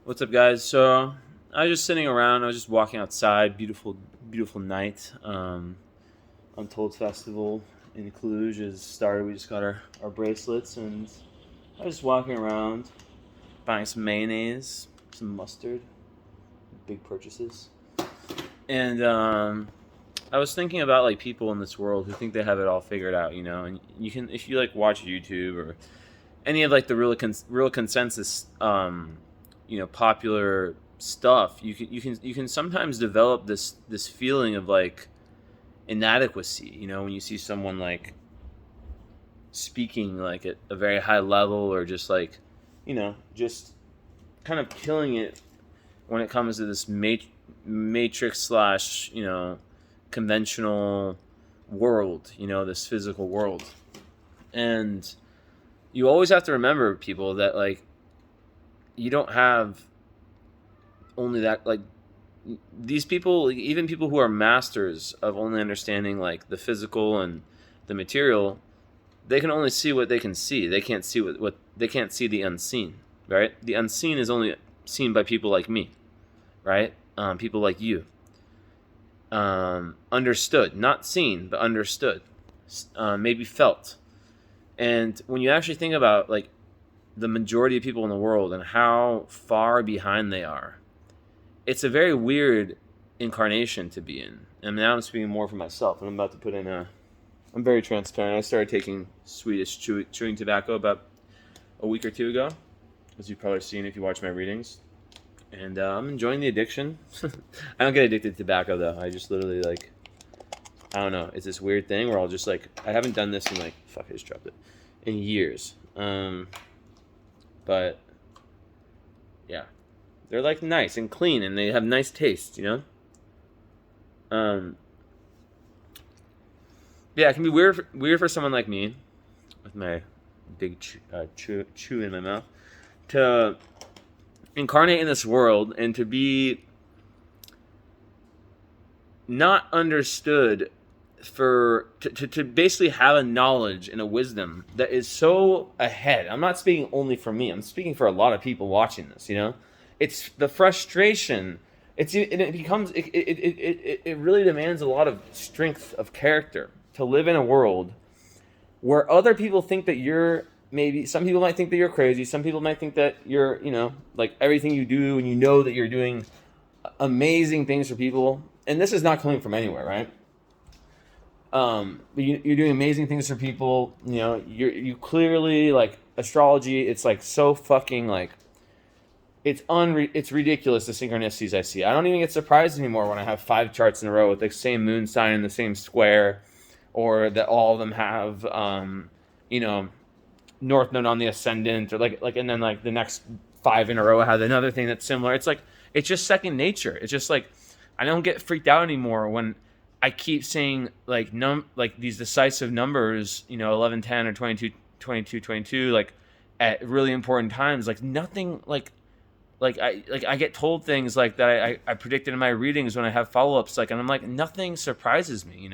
What's up, guys? So I was just sitting around. I was just walking outside. Beautiful, beautiful night. Untold Festival in Cluj has started. We just got our bracelets, and I was just walking around, buying some mayonnaise, some mustard. Big purchases. And I was thinking about like people in this world who think they have it all figured out, And you can, if you like watch YouTube or any of like the real consensus popular stuff, you can sometimes develop this feeling of like inadequacy, when you see someone like speaking like at a very high level, or just like just kind of killing it when it comes to this matrix slash conventional world, this physical world. And you always have to remember, people, that like you don't have only that, like these people, even people who are masters of only understanding like the physical and the material, they can only see what they can see. They can't see what they can't see the unseen, right? The unseen is only seen by people like me, right? People like you. Understood, not seen, but understood, maybe felt. And when you actually think about like the majority of people in the world and how far behind they are, it's a very weird incarnation to be in. And now I'm speaking more for myself, and I'm about to put in I'm very transparent. I started taking Swedish chewing tobacco about a week or two ago, as you've probably seen if you watch my readings. And I'm enjoying the addiction. I don't get addicted to tobacco, though. I just literally, like, I don't know. It's this weird thing where I'll just, like, I haven't done this in, like, fuck, I just dropped it, in years. But, yeah. They're, like, nice and clean, and they have nice taste, Yeah, it can be weird for someone like me, with my big chew in my mouth, to incarnate in this world and to be not understood, to basically have a knowledge and a wisdom that is so ahead. I'm not speaking only for me. I'm speaking for a lot of people watching this, It's the frustration. It really demands a lot of strength of character to live in a world where other people think that you're, maybe some people might think that you're crazy. Some people might think that you're, like everything you do, and that you're doing amazing things for people. And this is not coming from anywhere, right? But you're doing amazing things for people. You clearly, like, astrology. It's like so fucking like, it's ridiculous, the synchronicities I see. I don't even get surprised anymore when I have 5 charts in a row with the same moon sign in the same square, or that all of them have North Node on the ascendant, or like, and then like the next 5 in a row have another thing that's similar. It's like, it's just second nature. It's just like, I don't get freaked out anymore when I keep saying like these decisive numbers, 11, 10, or 22, 22, 22, like at really important times. Like nothing, I get told things like that I predicted in my readings when I have follow-ups, like, and I'm like, nothing surprises me,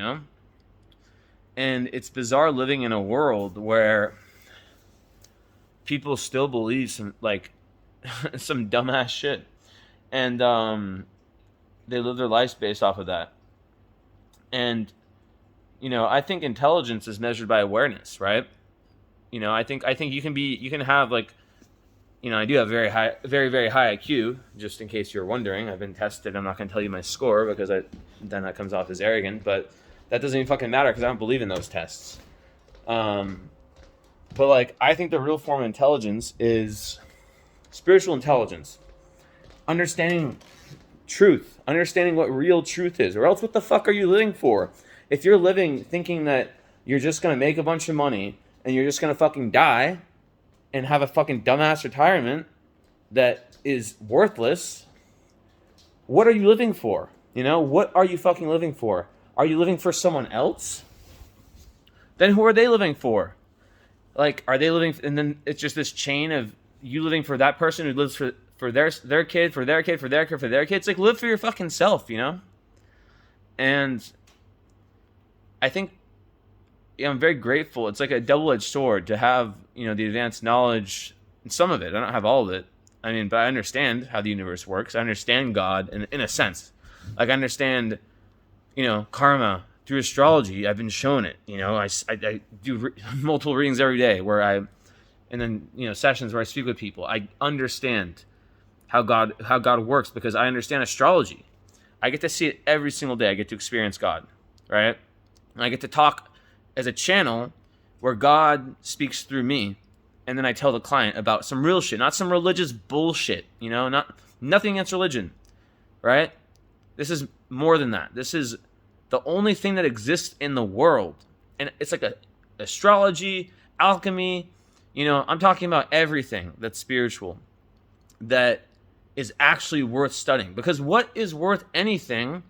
And it's bizarre living in a world where people still believe some, like, some dumbass shit, and they live their lives based off of that. And I think intelligence is measured by awareness, right? I think you can have, like, I do have very very high IQ. Just in case you're wondering, I've been tested. I'm not going to tell you my score because then that comes off as arrogant, but that doesn't even fucking matter because I don't believe in those tests. But like, I think the real form of intelligence is spiritual intelligence, understanding truth, understanding what real truth is, or else what the fuck are you living for? If you're living thinking that you're just gonna make a bunch of money and you're just gonna fucking die and have a fucking dumbass retirement that is worthless, what are you living for? What are you fucking living for? Are you living for someone else? Then who are they living for? Like, are they living, and then it's just this chain of you living for that person who lives for their kid, for their kid, for their kid, for their kid. It's like, live for your fucking self, And I think, I'm very grateful. It's like a double-edged sword to have, the advanced knowledge, and some of it. I don't have all of it. I mean, but I understand how the universe works. I understand God in a sense. Like, I understand, karma through astrology. I've been shown it. I do multiple readings every day and then, sessions where I speak with people. I understand how God works because I understand astrology. I get to see it every single day. I get to experience God, right? And I get to talk as a channel where God speaks through me, and then I tell the client about some real shit, not some religious bullshit, nothing against religion, right? This is more than that. This is the only thing that exists in the world. And it's like astrology, alchemy, I'm talking about everything that's spiritual, that is actually worth studying. Because what is worth anything?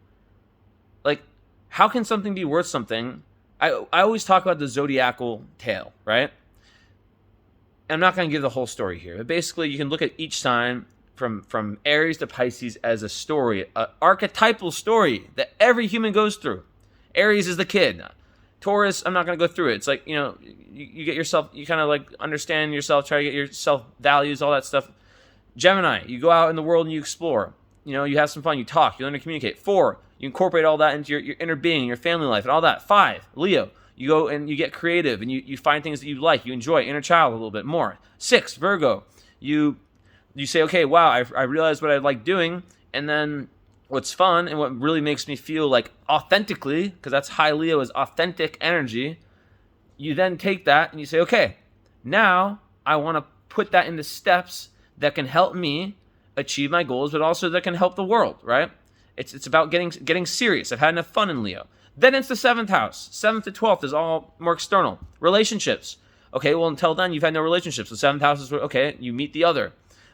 Like, how can something be worth something? I always talk about the zodiacal tale, right? I'm not going to give the whole story here, but basically you can look at each sign from Aries to Pisces as a story, an archetypal story that every human goes through. Aries is the kid. Taurus, I'm not going to go through it. It's like, you get yourself, you kind of like understand yourself, try to get yourself values, all that stuff. Gemini, you go out in the world and you explore. You have some fun, you talk, you learn to communicate. 4, you incorporate all that into your inner being, your family life, and all that. 5, Leo, you go and you get creative and you find things that you like, you enjoy, inner child a little bit more. 6, Virgo, you say, okay, wow, I realized what I like doing, and then what's fun and what really makes me feel like authentically, because that's high Leo is authentic energy, you then take that and you say, okay, now I want to put that into steps that can help me achieve my goals, but also that can help the world, right? It's about getting serious. I've had enough fun in Leo. Then it's the 7th house. 7th to 12th is all more external. Relationships. Okay, well, until then, you've had no relationships. The 7th house is, okay, you meet the other.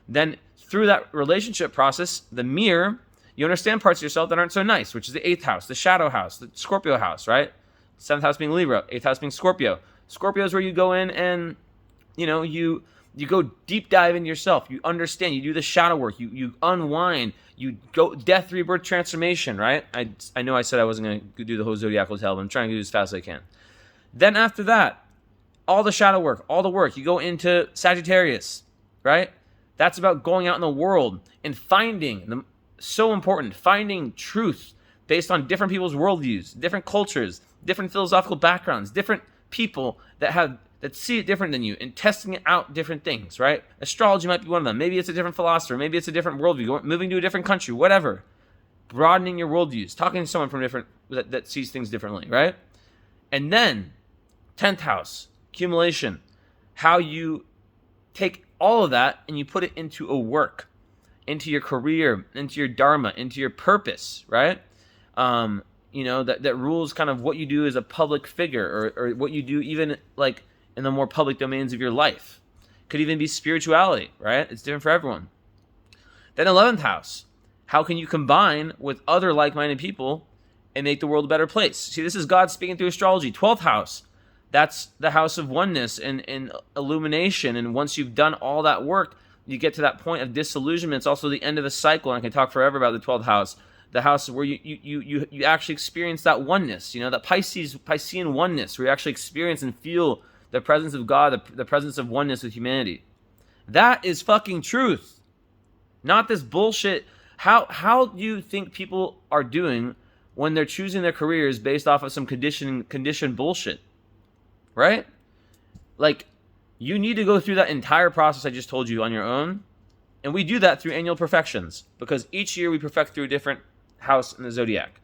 Then through that relationship process, the mirror, you understand parts of yourself that aren't so nice, which is the 8th house, the shadow house, the Scorpio house, right? 7th house being Libra, 8th house being Scorpio. Scorpio is where you go in and, you go deep dive into yourself. You understand. You do the shadow work. You unwind. You go death, rebirth, transformation, right? I know I said I wasn't going to do the whole zodiacal tale, but I'm trying to do it as fast as I can. Then after that, all the shadow work, all the work, you go into Sagittarius, right? That's about going out in the world and finding, so important, finding truth based on different people's worldviews, different cultures, different philosophical backgrounds, different people that see it different than you, and testing out different things, right? Astrology might be one of them. Maybe it's a different philosopher. Maybe it's a different worldview, moving to a different country, whatever. Broadening your worldviews, talking to someone from that sees things differently, right? And then, 10th house, accumulation, how you take all of that and you put it into a work, into your career, into your dharma, into your purpose, right? That rules kind of what you do as a public figure or what you do even like in the more public domains of your life. Could even be spirituality, right? It's different for everyone. Then 11th house, how can you combine with other like-minded people and make the world a better place? See, this is God speaking through astrology. 12th house, that's the house of oneness and illumination. And once you've done all that work, you get to that point of disillusionment. It's also the end of a cycle. And I can talk forever about the 12th house. The house where you actually experience that oneness, that Piscean oneness, where you actually experience and feel the presence of God, the presence of oneness with humanity. That is fucking truth. Not this bullshit. How do you think people are doing when they're choosing their careers based off of some condition bullshit? Right? Like, you need to go through that entire process I just told you on your own. And we do that through annual perfections, because each year we perfect through a different house in the zodiac.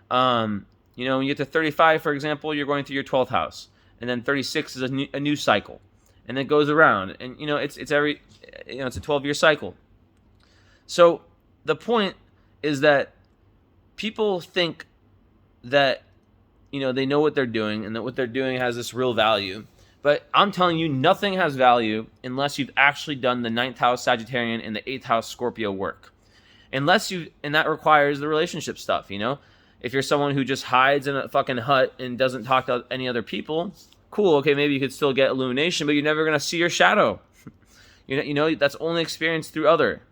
When you get to 35, for example, you're going through your 12th house. And then 36 is a new cycle, and it goes around, and it's a 12-year cycle. So the point is that people think that they know what they're doing and that what they're doing has this real value, but I'm telling you, nothing has value unless you've actually done the 9th house Sagittarian and the 8th house Scorpio work. And that requires the relationship stuff. If you're someone who just hides in a fucking hut and doesn't talk to any other people, cool, okay, maybe you could still get illumination, but you're never going to see your shadow. That's only experienced through other.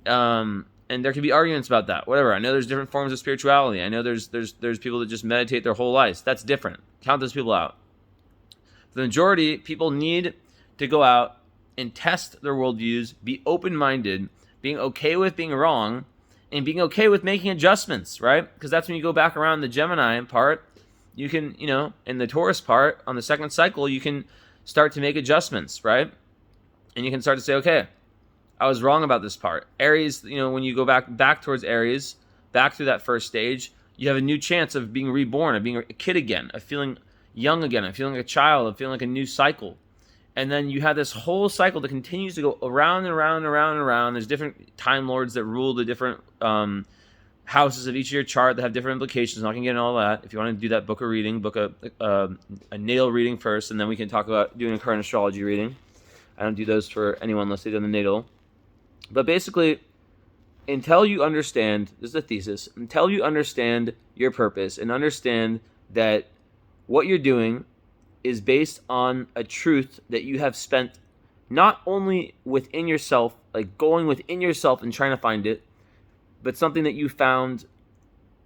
And there can be arguments about that, whatever. I know there's different forms of spirituality. I know there's people that just meditate their whole lives. That's different. Count those people out. For the majority, people need to go out and test their worldviews, be open-minded, being okay with being wrong, and being okay with making adjustments, right? Because that's when you go back around the Gemini part, you can, in the Taurus part, on the second cycle, you can start to make adjustments, right? And you can start to say, okay, I was wrong about this part. Aries, when you go back towards Aries, back through that first stage, you have a new chance of being reborn, of being a kid again, of feeling young again, of feeling like a child, of feeling like a new cycle. And then you have this whole cycle that continues to go around and around and around and around. There's different time lords that rule the different houses of each of your chart that have different implications. I'm not going to get into all that. If you want to do that, book a reading, book a natal reading first, and then we can talk about doing a current astrology reading. I don't do those for anyone unless they've done the natal. But basically, until you understand, this is a thesis, until you understand your purpose and understand that what you're doing is based on a truth that you have spent not only within yourself, like going within yourself and trying to find it, but something that you found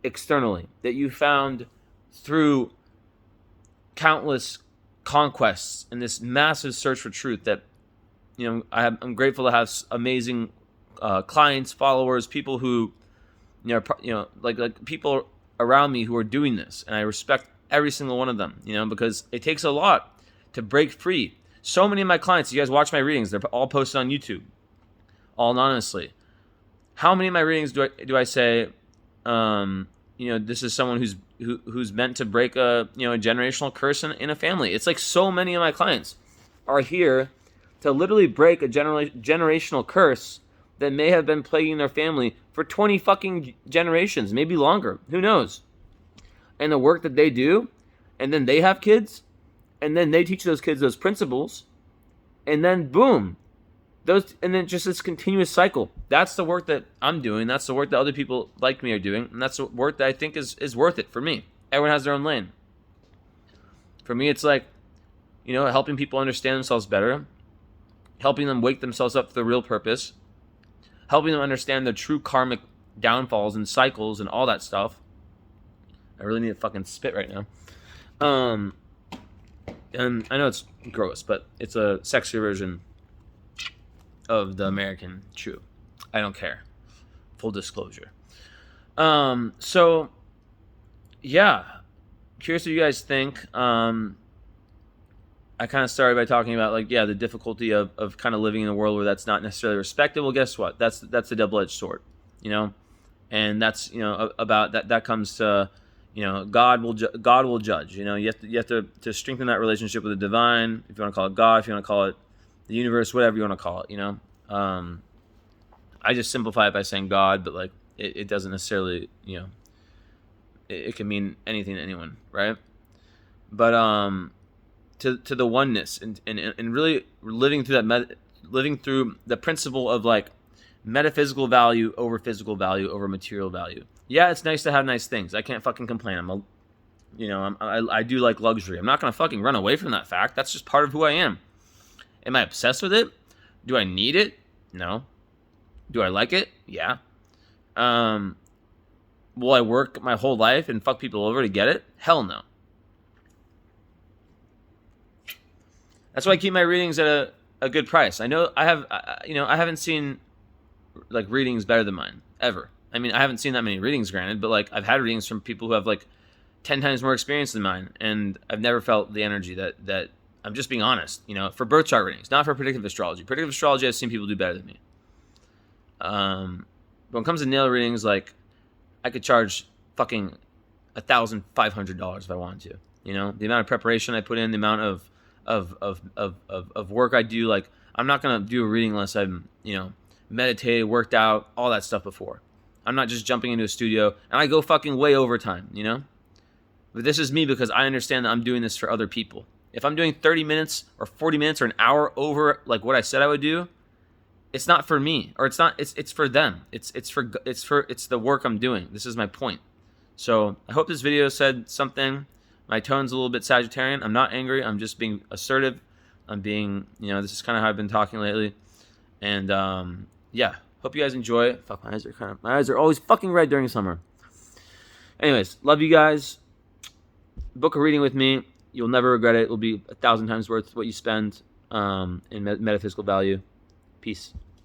externally, that you found through countless conquests and this massive search for truth that, I'm grateful to have amazing clients, followers, people who, like people around me who are doing this, and I respect every single one of them, because it takes a lot to break free. So many of my clients, you guys watch my readings, they're all posted on YouTube, all anonymously. How many of my readings do I say, this is someone who's meant to break a generational curse in a family? It's like so many of my clients are here to literally break a generational curse that may have been plaguing their family for 20 fucking generations, maybe longer. Who knows? And the work that they do, and then they have kids, and then they teach those kids those principles, and then boom, and then just this continuous cycle. That's the work that I'm doing. That's the work that other people like me are doing, and that's the work that I think is worth it for me. Everyone has their own lane. For me, it's like, helping people understand themselves better, helping them wake themselves up to the real purpose, helping them understand their true karmic downfalls and cycles and all that stuff. I really need to fucking spit right now. And I know it's gross, but it's a sexier version of the American Chew. I don't care. Full disclosure. So, yeah. Curious what you guys think. I kind of started by talking about, the difficulty of kind of living in a world where that's not necessarily respected. Well, guess what? That's a double-edged sword, And that's, about that comes to... God will judge. You have to strengthen that relationship with the divine. If you want to call it God, if you want to call it the universe, whatever you want to call it. I just simplify it by saying God, but it doesn't necessarily it can mean anything to anyone, right? But to the oneness and really living through the principle of metaphysical value over physical value over material value. Yeah, it's nice to have nice things. I can't fucking complain. I do like luxury. I'm not gonna fucking run away from that fact. That's just part of who I am. Am I obsessed with it? Do I need it? No. Do I like it? Yeah. Will I work my whole life and fuck people over to get it? Hell no. That's why I keep my readings at a good price. I know I haven't seen readings better than mine ever. I mean, I haven't seen that many readings, granted, but I've had readings from people who have 10 times more experience than mine, and I've never felt the energy that I'm just being honest, for birth chart readings, not for predictive astrology. Predictive astrology, I've seen people do better than me. But when it comes to nail readings, I could charge fucking $1,500 if I wanted to. The amount of preparation I put in, the amount of work I do. I'm not gonna do a reading unless I'm meditated, worked out, all that stuff before. I'm not just jumping into a studio, and I go fucking way over time, But this is me because I understand that I'm doing this for other people. If I'm doing 30 minutes or 40 minutes or an hour over what I said I would do, it's not for me, or it's for them. It's the work I'm doing. This is my point. So I hope this video said something. My tone's a little bit Sagittarian. I'm not angry. I'm just being assertive. I'm being, this is kind of how I've been talking lately. And yeah. Hope you guys enjoy it. Fuck, my eyes are always fucking red during summer. Anyways, love you guys. Book a reading with me. You'll never regret it. It'll be 1,000 times worth what you spend. in metaphysical value. Peace.